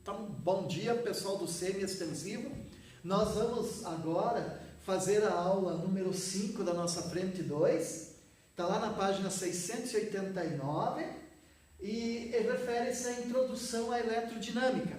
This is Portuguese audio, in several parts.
Então, bom dia, pessoal do semi-extensivo. Nós vamos agora fazer a aula número 5 da nossa frente 2. Está lá na página 689 e refere-se à introdução à eletrodinâmica.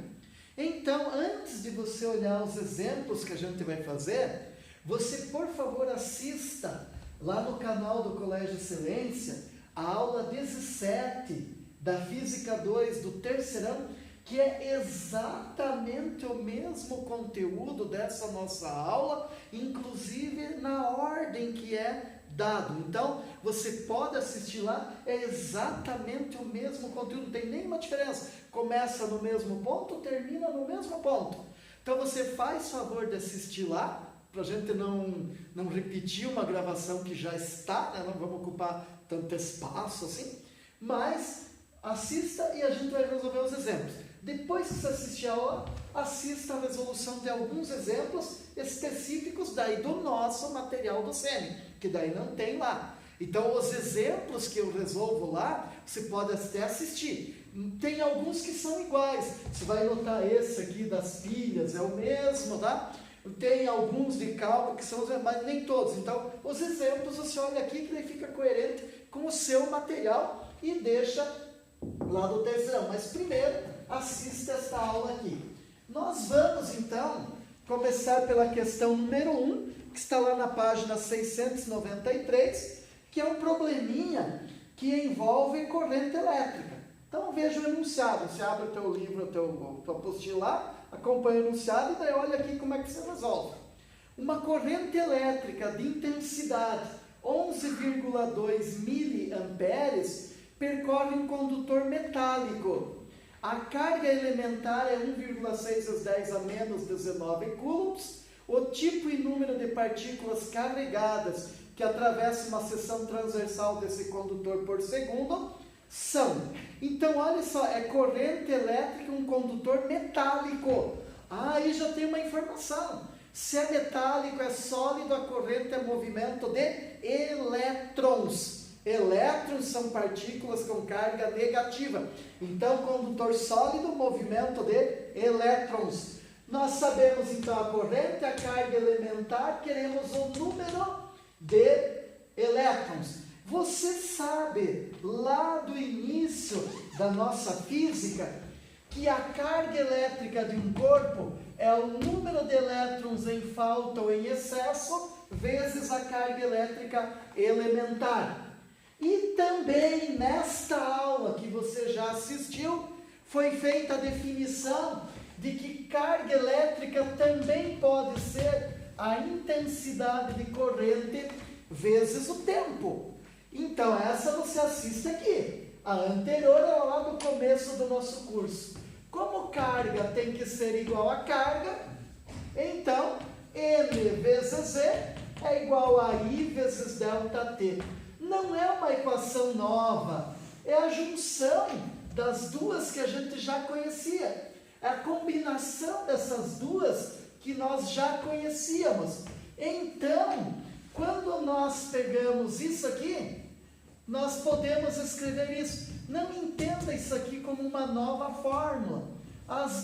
Então, antes de você olhar os exemplos que a gente vai fazer, você, por favor, assista lá no canal do Colégio Excelência a aula 17 da Física 2 do terceirão, que é exatamente o mesmo conteúdo dessa nossa aula, inclusive na ordem que é dado. Então, você pode assistir lá, é exatamente o mesmo conteúdo, não tem nenhuma diferença. Começa no mesmo ponto, termina no mesmo ponto. Então, você faz favor de assistir lá, para a gente não repetir uma gravação que já está, né? Não vamos ocupar tanto espaço assim, mas assista e a gente vai resolver os exemplos. Depois que você assistir a aula, assista a resolução de alguns exemplos específicos daí do nosso material do SEMI, que daí não tem lá. Então, os exemplos que eu resolvo lá, você pode até assistir. Tem alguns que são iguais. Você vai notar esse aqui das pilhas, é o mesmo, tá? Tem alguns de cálculo que são os mas nem todos. Então, os exemplos você olha aqui que daí fica coerente com o seu material e deixa lá do terceirão. Mas primeiro, assista esta aula aqui. Nós vamos, então, começar pela questão número 1, que está lá na página 693, que é um probleminha que envolve corrente elétrica. Então, veja o enunciado. Você abre o teu livro, a tua apostila lá, acompanha o enunciado e daí olha aqui como é que você resolve. Uma corrente elétrica de intensidade 11,2 miliamperes percorre um condutor metálico. A carga elementar é 1,6 vezes 10 a menos 19 coulombs. O tipo e número de partículas carregadas que atravessam uma seção transversal desse condutor por segundo são. Então, olha só, é corrente elétrica, um condutor metálico. Aí já tem uma informação. Se é metálico, é sólido, a corrente é movimento de elétrons. Elétrons são partículas com carga negativa. Então, condutor sólido, movimento de elétrons. Nós sabemos, então, a corrente, a carga elementar, queremos o número de elétrons. Você sabe, lá do início da nossa física, que a carga elétrica de um corpo é o número de elétrons em falta ou em excesso, vezes a carga elétrica elementar. E também nesta aula que você já assistiu, foi feita a definição de que carga elétrica também pode ser a intensidade de corrente vezes o tempo. Então, essa você assiste aqui. A anterior é lá do começo do nosso curso. Como carga tem que ser igual a carga, então, M vezes E é igual a I vezes ΔT. Não é uma equação nova, é a junção das duas que a gente já conhecia. É a combinação dessas duas que nós já conhecíamos. Então, quando nós pegamos isso aqui, nós podemos escrever isso. Não entenda isso aqui como uma nova fórmula.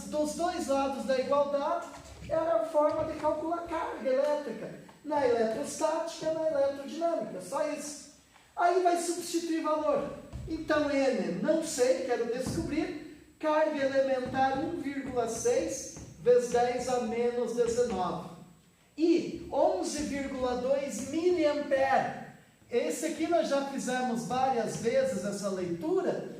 Dos dois lados da igualdade era a forma de calcular carga elétrica. Na eletrostática e na eletrodinâmica, só isso. Aí vai substituir valor. Então, N, não sei, quero descobrir. Carga elementar 1,6 vezes 10 a menos 19. E 11,2 miliampere. Esse aqui nós já fizemos várias vezes essa leitura.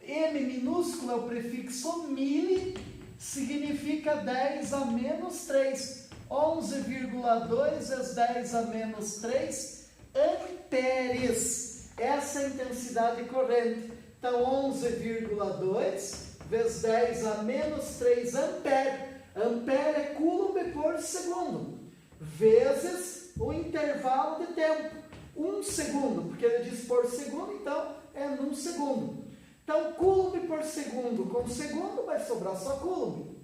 M minúsculo é o prefixo mili, significa 10 a menos 3. 11,2 vezes 10 a menos 3 amperes. Essa é a intensidade corrente. Então, 11,2 vezes 10 a menos 3 ampere. Ampere é coulomb por segundo, vezes o intervalo de tempo. 1 segundo, porque ele diz por segundo, então é num segundo. Então, coulomb por segundo com segundo vai sobrar só coulomb.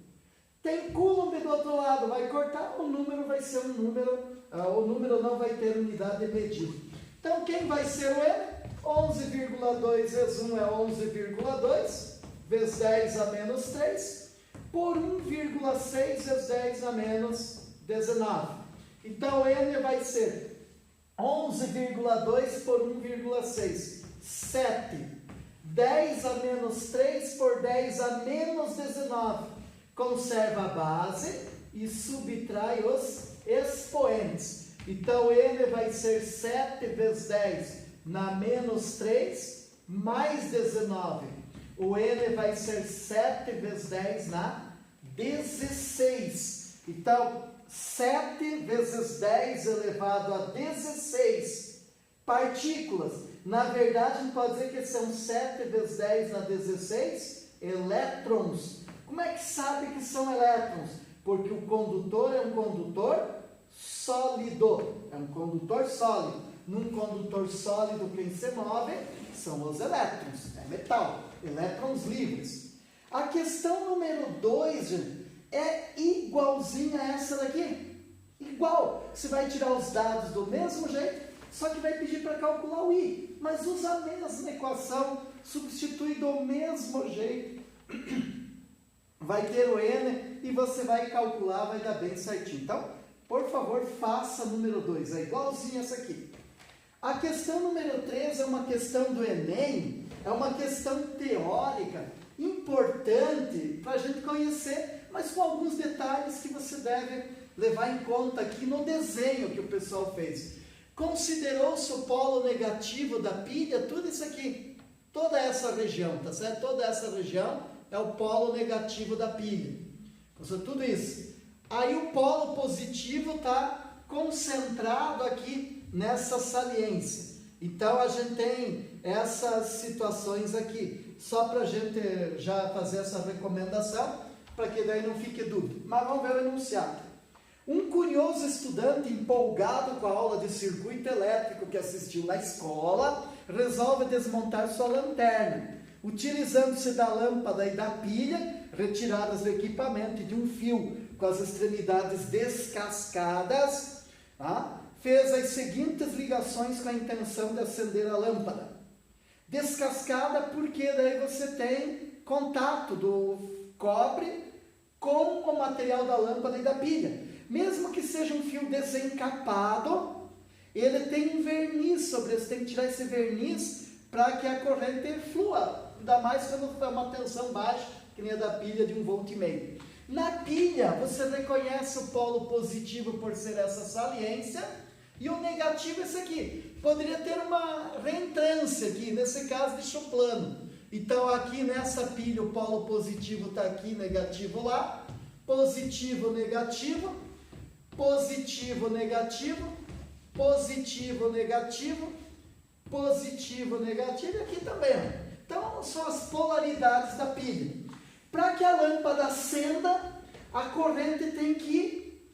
Tem coulomb do outro lado, vai cortar, o número vai ser um número, o número não vai ter unidade de medida. Então, quem vai ser o M? 11,2 vezes 1 é 11,2, vezes 10 a menos 3. por 1,6 vezes 10 a menos 19. Então, N vai ser 11,2 por 1,6, 7. 10 a menos 3 por 10 a menos 19. Conserva a base e subtrai os expoentes. Então, N vai ser 7 vezes 10 na menos 3, mais 19. O N vai ser 7 vezes 10 na 16. Então, 7 vezes 10 elevado a 16 partículas. Na verdade, a gente pode dizer que são 7 vezes 10 na 16 elétrons. Como é que sabe que são elétrons? Porque o condutor é um condutor sólido. É um condutor sólido. Num condutor sólido, quem se move são os elétrons. É metal. Elétrons livres. A questão número 2, gente, é igualzinha a essa daqui. Igual. Você vai tirar os dados do mesmo jeito, só que vai pedir para calcular o I. Mas usa a mesma equação, substitui do mesmo jeito. Vai ter o N e você vai calcular, vai dar bem certinho. Então, por favor, faça número 2. É igualzinho essa aqui. A questão número 3 é uma questão do Enem, é uma questão teórica, importante para a gente conhecer, mas com alguns detalhes que você deve levar em conta aqui no desenho que o pessoal fez. Considerou-se o polo negativo da pilha, tudo isso aqui, toda essa região, tá certo? Toda essa região é o polo negativo da pilha. Tudo isso. Aí o polo positivo está concentrado aqui nessa saliência. Então a gente tem essas situações aqui. Só para a gente já fazer essa recomendação, para que daí não fique dúvida. Mas vamos ver o enunciado. Um curioso estudante empolgado com a aula de circuito elétrico que assistiu na escola, resolve desmontar sua lanterna, utilizando-se da lâmpada e da pilha, retiradas do equipamento e de um fio com as extremidades descascadas, fez as seguintes ligações com a intenção de acender a lâmpada. Descascada porque daí você tem contato do cobre com o material da lâmpada e da pilha. Mesmo que seja um fio desencapado, ele tem um verniz sobre ele. Você tem que tirar esse verniz para que a corrente flua. Ainda mais quando é uma tensão baixa, que nem a da pilha de 1,5 volt. Na pilha, você reconhece o polo positivo por ser essa saliência, e o negativo é esse aqui. Poderia ter uma reentrância aqui, nesse caso deixou plano. Então aqui nessa pilha o polo positivo está aqui, negativo lá, positivo, negativo, positivo, negativo, positivo, negativo, positivo, negativo, e aqui também. Então são as polaridades da pilha. Para que a lâmpada acenda, a corrente tem que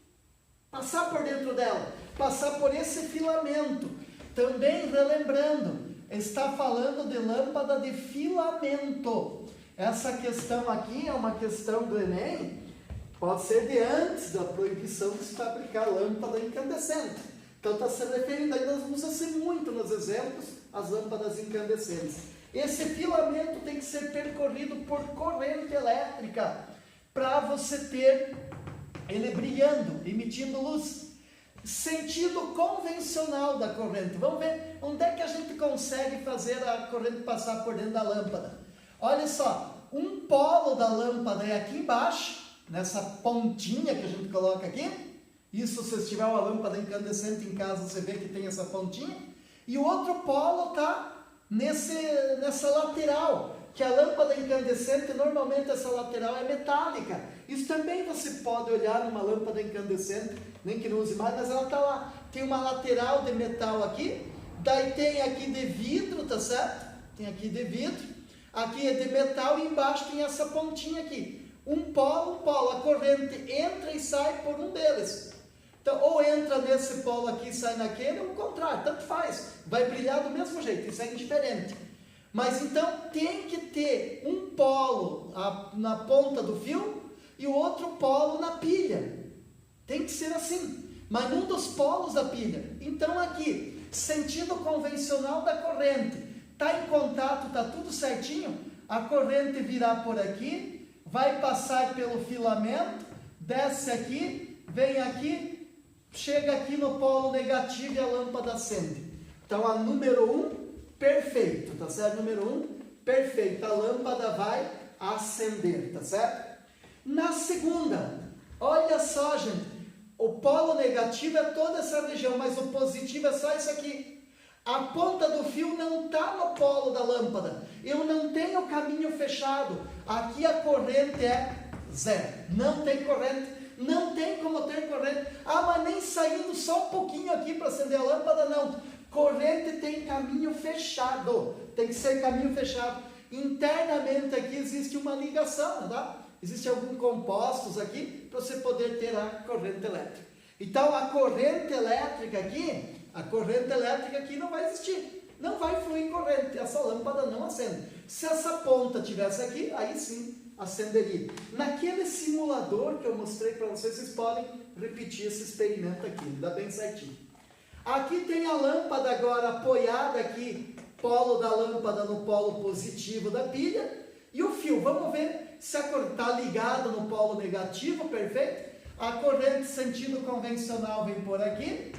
passar por dentro dela, passar por esse filamento. Também relembrando, está falando de lâmpada de filamento. Essa questão aqui é uma questão do Enem, pode ser de antes da proibição de se fabricar lâmpada incandescente. Então está se referindo, ainda usa-se muito nos exemplos, as lâmpadas incandescentes. Esse filamento tem que ser percorrido por corrente elétrica, para você ter ele brilhando, emitindo luz. Sentido convencional da corrente. Vamos ver onde é que a gente consegue fazer a corrente passar por dentro da lâmpada. Olha só, um polo da lâmpada é aqui embaixo, nessa pontinha que a gente coloca aqui. Isso, se você tiver uma lâmpada incandescente em casa, você vê que tem essa pontinha. E o outro polo está nessa lateral, que a lâmpada incandescente, normalmente essa lateral é metálica. Isso também você pode olhar numa lâmpada incandescente, nem que não use mais, mas ela está lá. Tem uma lateral de metal aqui, daí tem aqui de vidro, tá certo? Tem aqui de vidro, aqui é de metal e embaixo tem essa pontinha aqui. Um polo, a corrente entra e sai por um deles. Então, ou entra nesse polo aqui e sai naquele, ou o contrário, tanto faz. Vai brilhar do mesmo jeito, isso é indiferente. Mas então tem que ter um polo na ponta do fio e o outro polo na pilha. Tem que ser assim, mas num dos polos da pilha. Então aqui, sentido convencional da corrente, está em contato, está tudo certinho, a corrente virá por aqui, vai passar pelo filamento, desce aqui, vem aqui, chega aqui no polo negativo e a lâmpada acende. Então, a número 1, perfeito, tá certo? Número 1, perfeito. A lâmpada vai acender, tá certo? Na segunda, olha só, gente, o polo negativo é toda essa região, mas o positivo é só isso aqui. A ponta do fio não está no polo da lâmpada. Eu não tenho caminho fechado. Aqui a corrente é zero. Não tem corrente. Não tem como ter corrente. Ah, mas nem saindo só um pouquinho aqui para acender a lâmpada, não. Corrente tem caminho fechado. Tem que ser caminho fechado. Internamente aqui existe uma ligação, tá? Existe alguns compostos aqui para você poder ter a corrente elétrica. Então, a corrente elétrica aqui não vai existir. Não vai fluir corrente. Essa lâmpada não acende. Se essa ponta tivesse aqui, aí sim acenderia. Naquele simulador que eu mostrei para vocês, vocês podem repetir esse experimento aqui. Dá bem certinho. Aqui tem a lâmpada agora apoiada aqui, polo da lâmpada no polo positivo da pilha. E o fio, vamos ver se a corrente está ligado no polo negativo, perfeito? A corrente sentido convencional vem por aqui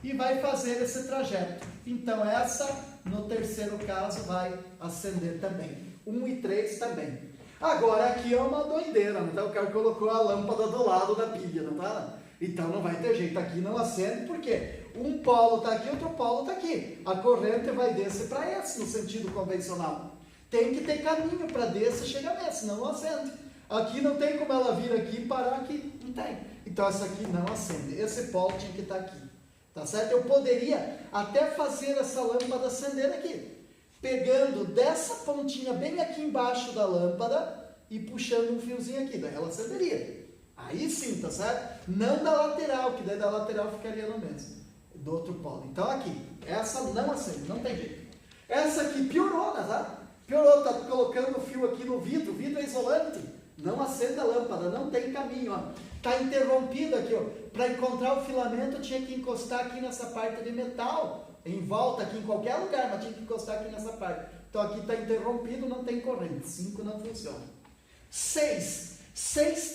e vai fazer esse trajeto. Então essa, no terceiro caso, vai acender também. 1 e 3 também. Agora aqui é uma doideira, então o cara colocou a lâmpada do lado da pilha, não tá? Então não vai ter jeito, aqui não acende, por quê? Um polo está aqui, outro polo está aqui. A corrente vai descer para esse, no sentido convencional. Tem que ter caminho para descer e chegar nesse, senão não acende. Aqui não tem como ela vir aqui e parar aqui, não tem. Então essa aqui não acende, esse polo tinha que estar aqui. Tá certo? Eu poderia até fazer essa lâmpada acender aqui, pegando dessa pontinha bem aqui embaixo da lâmpada e puxando um fiozinho aqui, daí ela acenderia. Aí sim, tá certo? Não da lateral, que daí da lateral ficaria no mesmo, do outro polo. Então aqui, essa não acende, não tem jeito. Essa aqui piorou, tá? Piorou, tá colocando o fio aqui no vidro, o vidro é isolante, não acende a lâmpada, não tem caminho, ó. Tá interrompido aqui, ó. Para encontrar o filamento, eu tinha que encostar aqui nessa parte de metal, em volta aqui, em qualquer lugar, mas tinha que encostar aqui nessa parte. Então aqui está interrompido, não tem corrente. 5 não funciona. 6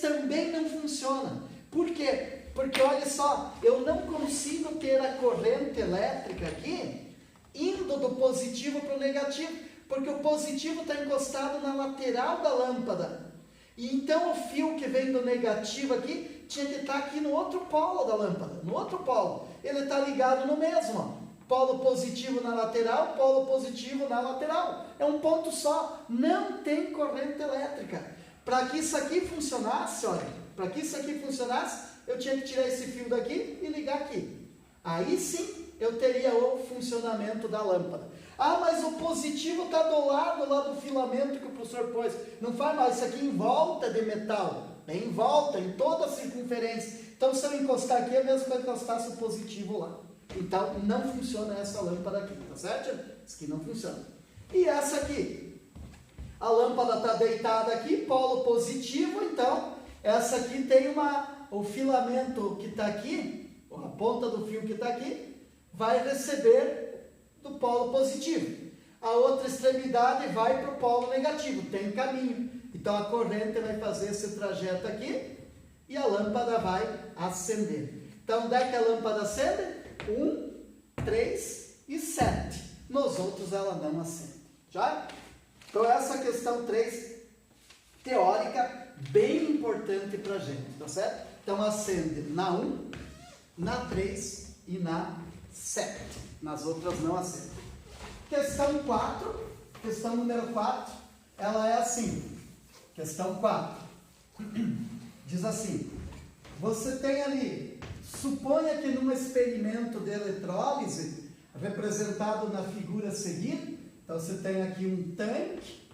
também não funciona. Por quê? Porque olha só, eu não consigo ter a corrente elétrica aqui indo do positivo para o negativo, porque o positivo está encostado na lateral da lâmpada. E então o fio que vem do negativo aqui tinha que estar aqui no outro polo da lâmpada, no outro polo. Ele está ligado no mesmo, ó. Polo positivo na lateral, polo positivo na lateral. É um ponto só, não tem corrente elétrica. Para que isso aqui funcionasse, olha, para que isso aqui funcionasse, eu tinha que tirar esse fio daqui e ligar aqui. Aí sim eu teria o funcionamento da lâmpada. Ah, mas o positivo está do lado lá do filamento que o professor pôs. Não faz mal, isso aqui em volta de metal. É em volta, em toda a circunferência. Então, se eu encostar aqui, é mesmo que eu encostasse o positivo lá. Então, não funciona essa lâmpada aqui, tá certo? Isso aqui não funciona. E essa aqui? A lâmpada está deitada aqui, polo positivo, então, essa aqui tem o filamento que está aqui, a ponta do fio que está aqui, vai receber do polo positivo. A outra extremidade vai para o polo negativo, tem caminho. Então a corrente vai fazer esse trajeto aqui e a lâmpada vai acender. Então, onde é que a lâmpada acende? 1, 3 e 7. Nos outros ela não acende. Já? Então essa questão 3, teórica, bem importante para a gente, tá certo? Então acende na 1, na 3 e na 7. Nas outras não acende. Questão 4, questão número 4, ela é assim. Questão 4. Diz assim: você tem ali, suponha que num experimento de eletrólise, representado na figura a seguir, então você tem aqui um tanque,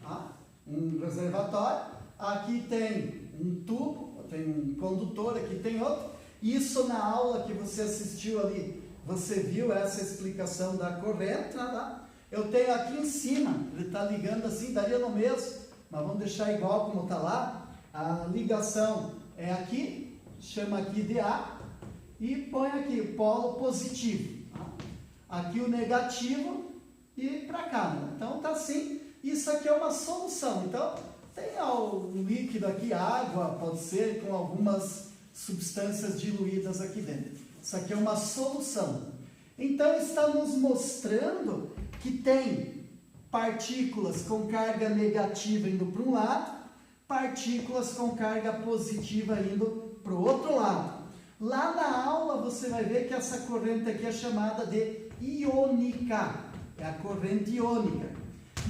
um reservatório, aqui tem um tubo, tem um condutor, aqui tem outro. Isso na aula que você assistiu ali, você viu essa explicação da corrente, tá? Eu tenho aqui em cima, ele está ligando assim, daria no mesmo, mas vamos deixar igual como está lá. A ligação é aqui, chama aqui de A, e põe aqui o polo positivo. Tá? Aqui o negativo e para cá. Né? Então está assim, isso aqui é uma solução. Então, Tem um líquido aqui, água, pode ser, com algumas substâncias diluídas aqui dentro. Isso aqui é uma solução. Então, está nos mostrando que tem partículas com carga negativa indo para um lado, partículas com carga positiva indo para o outro lado. Lá na aula você vai ver que essa corrente aqui é chamada de iônica, é a corrente iônica.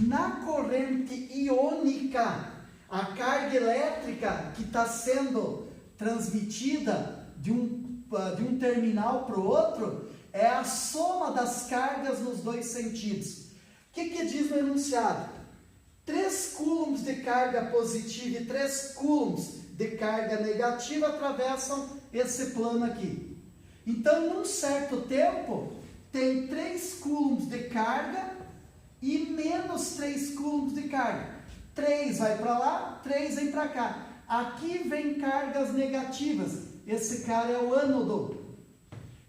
Na corrente iônica, a carga elétrica que está sendo transmitida de um terminal para o outro é a soma das cargas nos dois sentidos. O que diz no enunciado? 3 coulombs de carga positiva e 3 coulombs de carga negativa atravessam esse plano aqui. Então, num certo tempo, tem 3 coulombs de carga e menos 3 coulombs de carga. 3 vai para lá, 3 vem para cá. Aqui vem cargas negativas. Esse cara é o ânodo.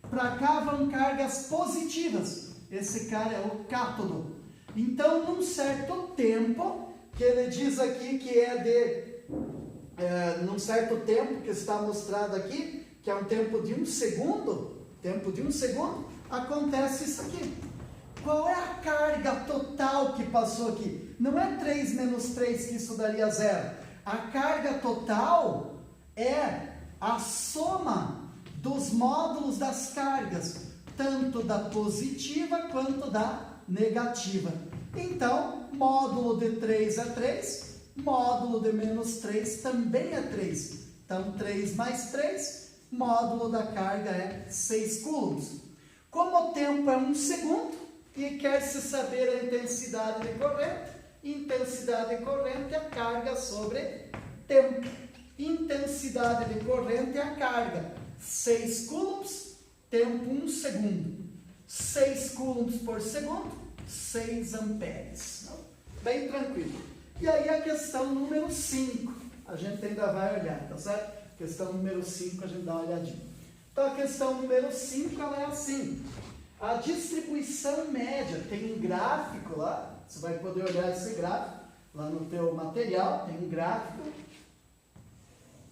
Para cá vão cargas positivas. Esse cara é o cátodo. Então, num certo tempo, que ele diz aqui que num certo tempo que está mostrado aqui, que é um tempo de 1 segundo, acontece isso aqui. Qual é a carga total que passou aqui? Não é 3 menos 3 que isso daria 0. A carga total é a soma dos módulos das cargas, tanto da positiva quanto da negativa. Então, módulo de 3 é 3, módulo de menos 3 também é 3. Então, 3 mais 3, módulo da carga é 6 coulombs. Como o tempo é 1 segundo e quer-se saber a intensidade de corrente é a carga sobre tempo. Intensidade de corrente é a carga. 6 coulombs, tempo 1 segundo. 6 coulombs por segundo, 6 amperes. Bem tranquilo. E aí a questão número 5. A gente ainda vai olhar, tá certo? Questão número 5, a gente dá uma olhadinha. Então a questão número 5, ela é assim. A distribuição média, tem um gráfico lá, você vai poder olhar esse gráfico, lá no teu material, tem um gráfico.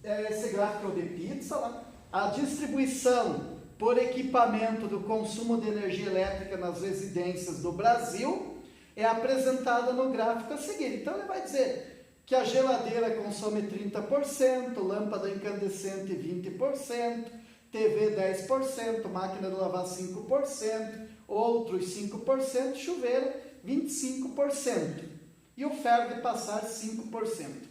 Esse gráfico é o de pizza lá. A distribuição por equipamento do consumo de energia elétrica nas residências do Brasil é apresentada no gráfico a seguir. Então, ele vai dizer que a geladeira consome 30%, lâmpada incandescente 20%, TV 10%, máquina de lavar 5%, outros 5%, chuveiro 25% e o ferro de passar 5%.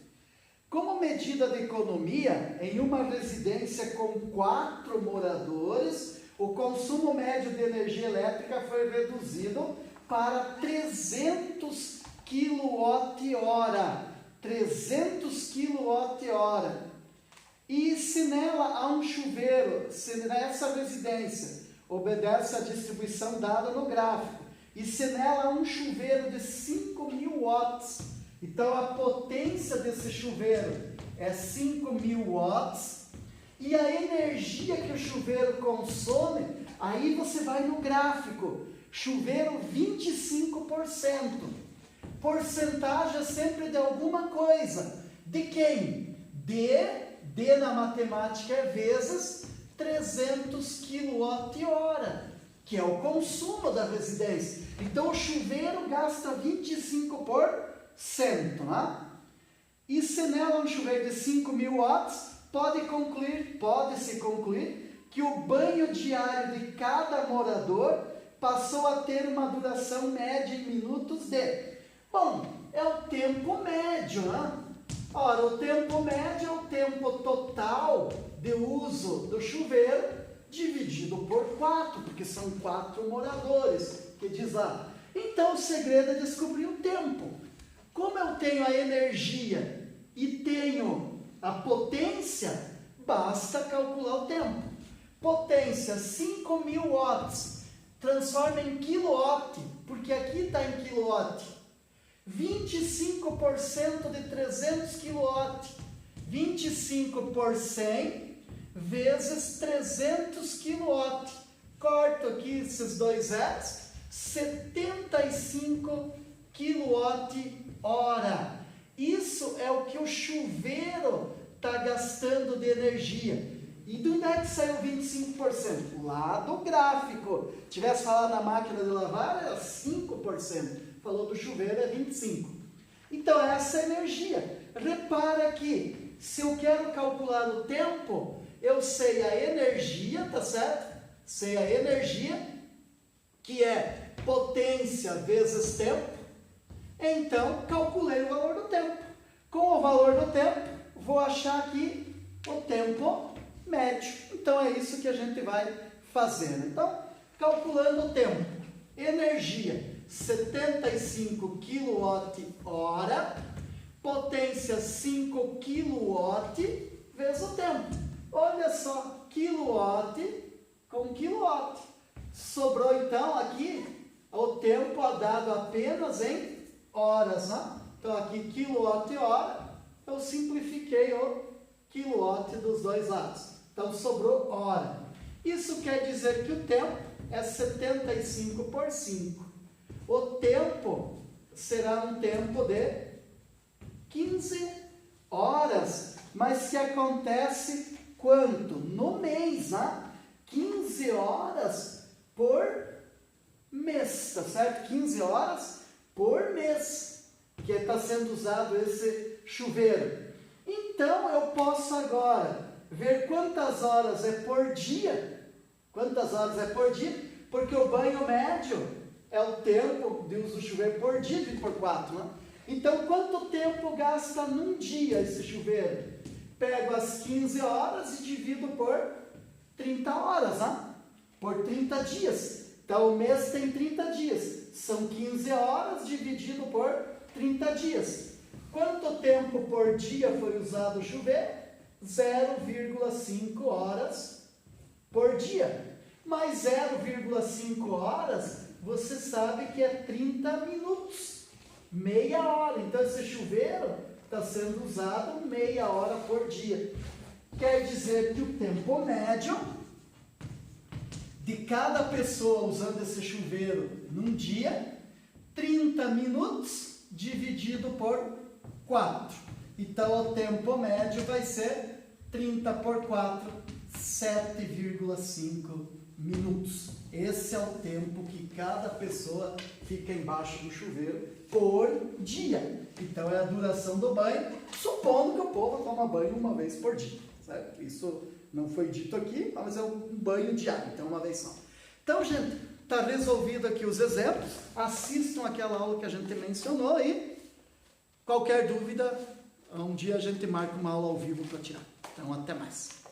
Como medida de economia, em uma residência com 4 moradores, o consumo médio de energia elétrica foi reduzido para 300 kWh. 300 kWh. E se nela há um chuveiro, se nessa residência obedece à distribuição dada no gráfico, e se nela há um chuveiro de 5.000 watts, então a potência desse chuveiro é 5.000 watts, e a energia que o chuveiro consome, aí você vai no gráfico, chuveiro 25%. Porcentagem sempre de alguma coisa. De quem? D na matemática é vezes 300 kWh, que é o consumo da residência. Então o chuveiro gasta 25%, né? E se nela um chuveiro de 5.000 watts, pode-se concluir que o banho diário de cada morador passou a ter uma duração média em minutos de... Bom, é o tempo médio, né? Ora, o tempo médio é o tempo total de uso do chuveiro dividido por 4, porque são 4 moradores, que diz lá. Então, o segredo é descobrir o tempo. Como eu tenho a energia e tenho a potência, basta calcular o tempo. Potência, 5.000 watts, transforma em quilowatt, porque aqui está em quilowatt. 25% de 300 kW, 25 por 100 vezes 300 kW. Corto aqui esses dois zeros, 75 kWh. Isso é o que o chuveiro está gastando de energia. E de onde é que saiu 25%? Lá do gráfico. Tivesse falado na máquina de lavar, era 5%. Falou do chuveiro, é 25%. Então, essa é a energia. Repara que, se eu quero calcular o tempo, eu sei a energia, tá certo? Sei a energia, que é potência vezes tempo. Então, calculei o valor do tempo. Com o valor do tempo, vou achar aqui o tempo médio. Então, é isso que a gente vai fazendo. Então, calculando o tempo. Energia, 75 kWh, potência 5 kW vezes o tempo. Olha só, quilowatt com quilowatt. Sobrou então aqui o tempo dado apenas em horas, né? Então aqui quilowatt-hora, eu simplifiquei o quilowatt dos dois lados. Então sobrou hora. Isso quer dizer que o tempo é 75 por 5. O tempo será um tempo de 15 horas. Mas que acontece quanto? No mês, né? 15 horas por mês, tá certo? 15 horas por mês que está sendo usado esse chuveiro. Então, eu posso agora ver quantas horas é por dia. Quantas horas é por dia? Porque o banho médio é o tempo de uso do chuveiro por dia, dividido por 4, né? Então, quanto tempo gasta num dia esse chuveiro? Pego as 15 horas e divido por 30 horas, né? Por 30 dias. Então, o mês tem 30 dias. São 15 horas dividido por 30 dias. Quanto tempo por dia foi usado o chuveiro? 0,5 horas por dia. Mas 0,5 horas, você sabe que é 30 minutos. Meia hora. Então, esse chuveiro está sendo usado meia hora por dia. Quer dizer que o tempo médio de cada pessoa usando esse chuveiro num dia, 30 minutos dividido por 4. Então, o tempo médio vai ser 30 por 4, 7,5 minutos. Esse é o tempo que cada pessoa fica embaixo do chuveiro por dia. Então, é a duração do banho, supondo que o povo toma banho uma vez por dia, certo? Isso não foi dito aqui, mas é um banho diário, então uma vez só. Então, gente, está resolvido aqui os exemplos. Assistam aquela aula que a gente mencionou e qualquer dúvida, um dia a gente marca uma aula ao vivo para tirar. Então, até mais.